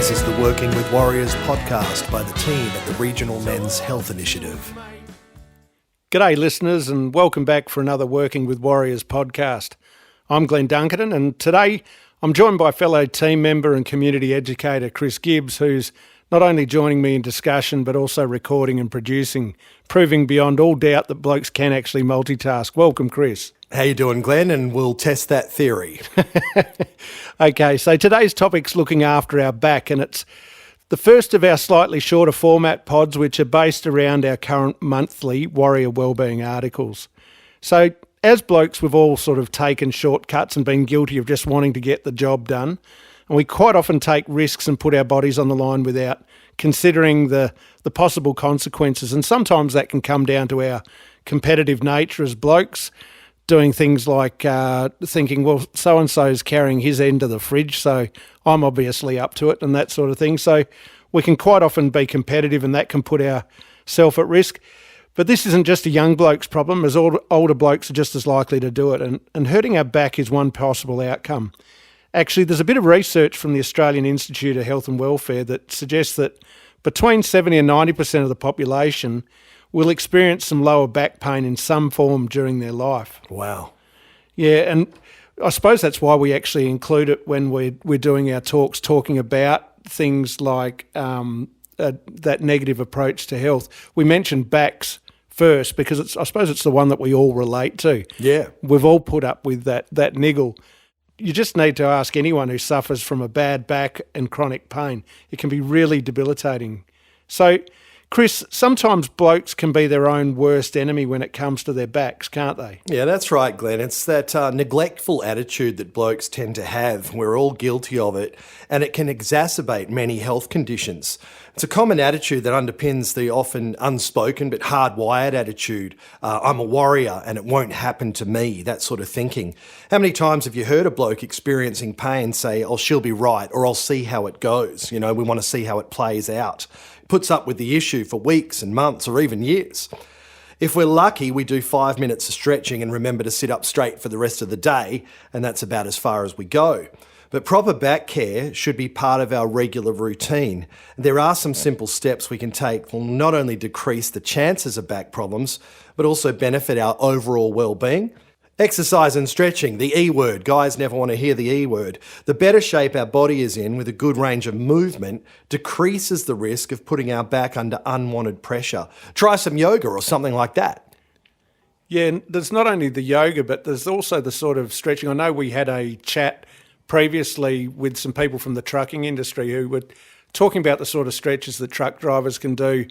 This is the Working with Warriors podcast by the team at the Regional Men's Health Initiative. G'day listeners, and welcome back for another Working with Warriors podcast. I'm Glenn Dunkerton, and today I'm joined by fellow team member and community educator Chris Gibbs, who's not only joining me in discussion but also recording and producing, proving beyond all doubt that blokes can actually multitask. Welcome, Chris. How you doing, Glenn? And we'll test that theory. Okay, so today's topic's looking after our back, and it's the first of our slightly shorter format pods, which are based around our current monthly Warrior Wellbeing articles. So as blokes, we've all sort of taken shortcuts and been guilty of just wanting to get the job done. And we quite often take risks and put our bodies on the line without considering the possible consequences. And sometimes that can come down to our competitive nature as blokes, doing things like thinking, well, so-and-so's carrying his end of the fridge, so I'm obviously up to it, and that sort of thing. So we can quite often be competitive, and that can put ourselves at risk. But this isn't just a young bloke's problem, as older blokes are just as likely to do it. And hurting our back is one possible outcome. Actually, there's a bit of research from the Australian Institute of Health and Welfare that suggests that between 70 and 90% of the population will experience some lower back pain in some form during their life. Wow. Yeah, and I suppose that's why we actually include it when we're doing our talks, talking about things like that negative approach to health. We mentioned backs first because I suppose it's the one that we all relate to. Yeah. We've all put up with that niggle. You just need to ask anyone who suffers from a bad back and chronic pain. It can be really debilitating. So, Chris, sometimes blokes can be their own worst enemy when it comes to their backs, can't they? Yeah, that's right, Glenn. It's that neglectful attitude that blokes tend to have. We're all guilty of it, and it can exacerbate many health conditions. It's a common attitude that underpins the often unspoken but hardwired attitude, I'm a warrior and it won't happen to me, that sort of thinking. How many times have you heard a bloke experiencing pain say, oh, she'll be right, or I'll see how it goes. You know, we want to see how it plays out. Puts up with the issue for weeks and months or even years. If we're lucky, we do 5 minutes of stretching and remember to sit up straight for the rest of the day, and that's about as far as we go. But proper back care should be part of our regular routine. There are some simple steps we can take that will not only decrease the chances of back problems, but also benefit our overall well-being. Exercise and stretching, the E word. Guys never want to hear the E word. The better shape our body is in with a good range of movement decreases the risk of putting our back under unwanted pressure. Try some yoga or something like that. Yeah, and there's not only the yoga, but there's also the sort of stretching. I know we had a chat previously with some people from the trucking industry who were talking about the sort of stretches that truck drivers can do.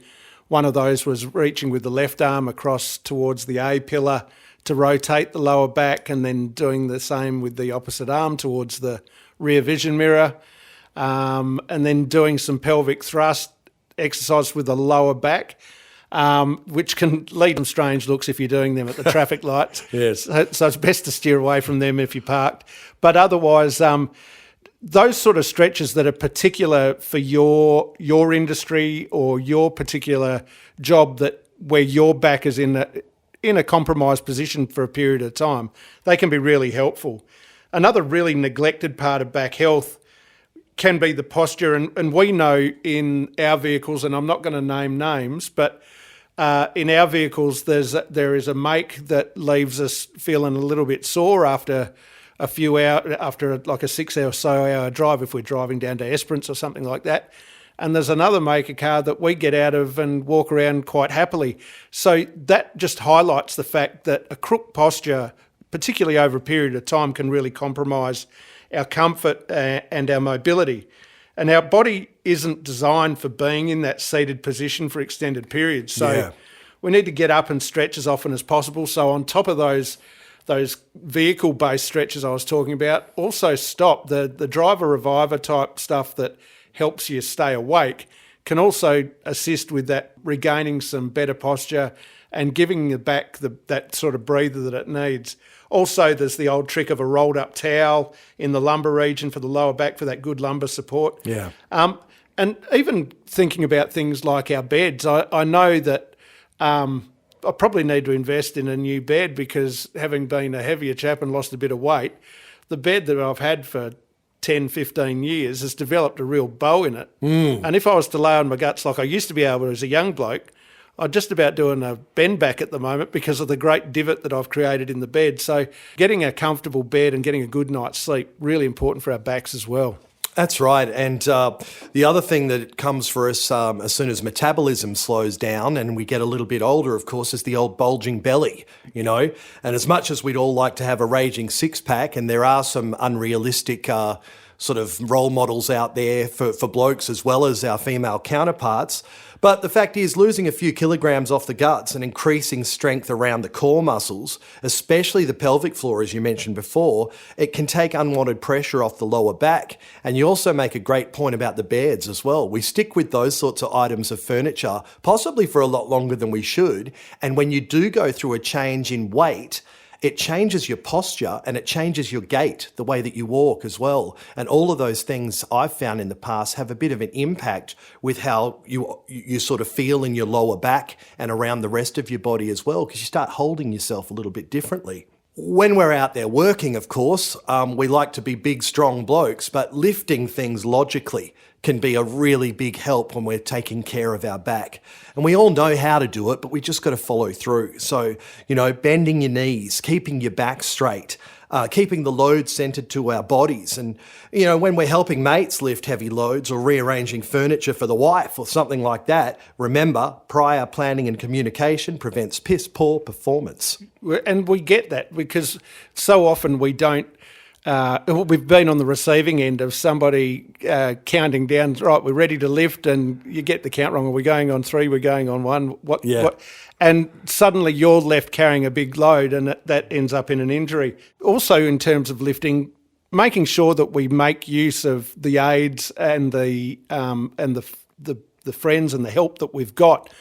One of those was reaching with the left arm across towards the A pillar to rotate the lower back, and then doing the same with the opposite arm towards the rear vision mirror, and then doing some pelvic thrust exercise with the lower back, which can lead to strange looks if you're doing them at the traffic lights. Yes. So it's best to steer away from them if you're parked. But otherwise, those sort of stretches that are particular for your industry or your particular job, that where your back is in a compromised position for a period of time, they can be really helpful. Another really neglected part of back health can be the posture, and we know in our vehicles, and I'm not going to name names, but in our vehicles there is a make that leaves us feeling a little bit sore after a few hours, after like a 6 or so hour drive if we're driving down to Esperance or something like that. And there's another make of car that we get out of and walk around quite happily. So that just highlights the fact that a crook posture, particularly over a period of time, can really compromise our comfort and our mobility. And our body isn't designed for being in that seated position for extended periods. So we need to get up and stretch as often as possible. So on top of those vehicle-based stretches I was talking about, also stop the driver reviver type stuff that helps you stay awake, can also assist with that, regaining some better posture and giving the back that sort of breather that it needs. Also, there's the old trick of a rolled up towel in the lumbar region for the lower back for that good lumbar support. Yeah. And even thinking about things like our beds, I know that I probably need to invest in a new bed because having been a heavier chap and lost a bit of weight, the bed that I've had for 10, 15 years has developed a real bow in it. And if I was to lay on my guts like I used to be able to as a young bloke, I'm just about doing a bend back at the moment because of the great divot that I've created in the bed. So getting a comfortable bed and getting a good night's sleep, really important for our backs as well. That's right. And the other thing that comes for us as soon as metabolism slows down and we get a little bit older, of course, is the old bulging belly, you know. And as much as we'd all like to have a raging six-pack, and there are some unrealistic sort of role models out there for blokes as well as our female counterparts, but the fact is losing a few kilograms off the guts and increasing strength around the core muscles, especially the pelvic floor, as you mentioned before, it can take unwanted pressure off the lower back. And you also make a great point about the beds as well. We stick with those sorts of items of furniture, possibly for a lot longer than we should. And when you do go through a change in weight, it changes your posture and it changes your gait, the way that you walk as well. And all of those things I've found in the past have a bit of an impact with how you sort of feel in your lower back and around the rest of your body as well, because you start holding yourself a little bit differently. When we're out there working, of course, we like to be big, strong blokes, but lifting things logically can be a really big help when we're taking care of our back. And we all know how to do it, but we just got to follow through. So, you know, bending your knees, keeping your back straight, keeping the load centered to our bodies. And, you know, when we're helping mates lift heavy loads or rearranging furniture for the wife or something like that, remember, prior planning and communication prevents piss poor performance. And we get that because so often we don't. We've been on the receiving end of somebody counting down, right, we're ready to lift, and you get the count wrong. Are we going on 3? We're going on 1. What? And suddenly you're left carrying a big load, and that ends up in an injury. Also, in terms of lifting, making sure that we make use of the aids and the friends and the help that we've got.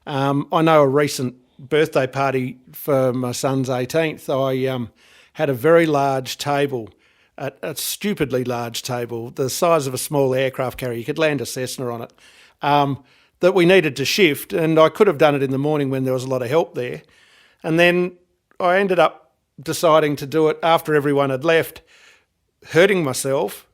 I know a recent birthday party for my son's 18th. I had a very large table, a stupidly large table, the size of a small aircraft carrier. You could land a Cessna on it, that we needed to shift. And I could have done it in the morning when there was a lot of help there. And then I ended up deciding to do it after everyone had left, hurting myself,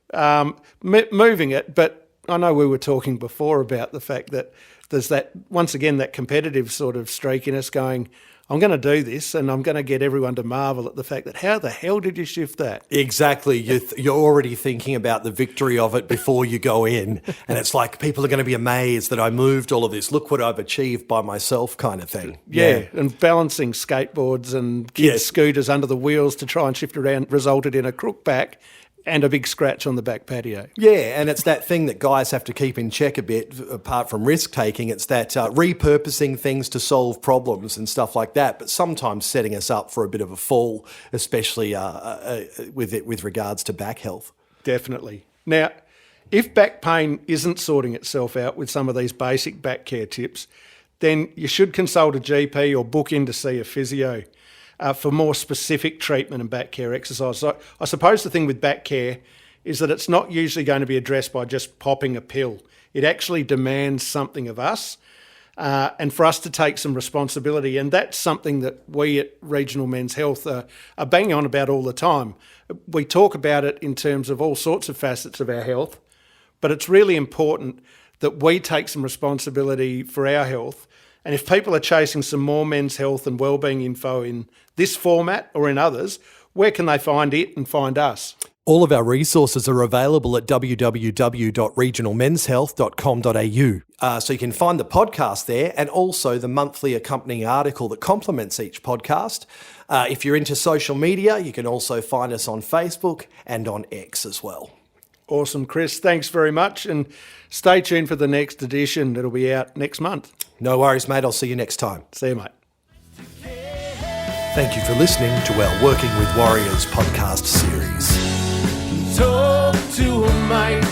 moving it. But I know we were talking before about the fact that there's that, once again, that competitive sort of streak in us going, I'm going to do this and I'm going to get everyone to marvel at the fact that how the hell did you shift that? Exactly. You're already thinking about the victory of it before you go in. And it's like people are going to be amazed that I moved all of this. Look what I've achieved by myself kind of thing. Yeah. And balancing skateboards and kids' scooters under the wheels to try and shift around resulted in a crook back and a big scratch on the back patio. Yeah, and it's that thing that guys have to keep in check a bit, apart from risk-taking. It's that repurposing things to solve problems and stuff like that, but sometimes setting us up for a bit of a fall, especially with regards to back health. Definitely. Now, if back pain isn't sorting itself out with some of these basic back care tips, then you should consult a GP or book in to see a physio for more specific treatment and back care exercise. So I suppose the thing with back care is that it's not usually going to be addressed by just popping a pill. It actually demands something of us and for us to take some responsibility. And that's something that we at Regional Men's Health are banging on about all the time. We talk about it in terms of all sorts of facets of our health, but it's really important that we take some responsibility for our health. And if people are chasing some more men's health and wellbeing info in this format or in others, where can they find it and find us? All of our resources are available at www.regionalmenshealth.com.au. So you can find the podcast there and also the monthly accompanying article that complements each podcast. If you're into social media, you can also find us on Facebook and on X as well. Awesome, Chris. Thanks very much. And stay tuned for the next edition. It'll be out next month. No worries, mate. I'll see you next time. See you, mate. Thank you for listening to our Working with Warriors podcast series. Talk to a mate.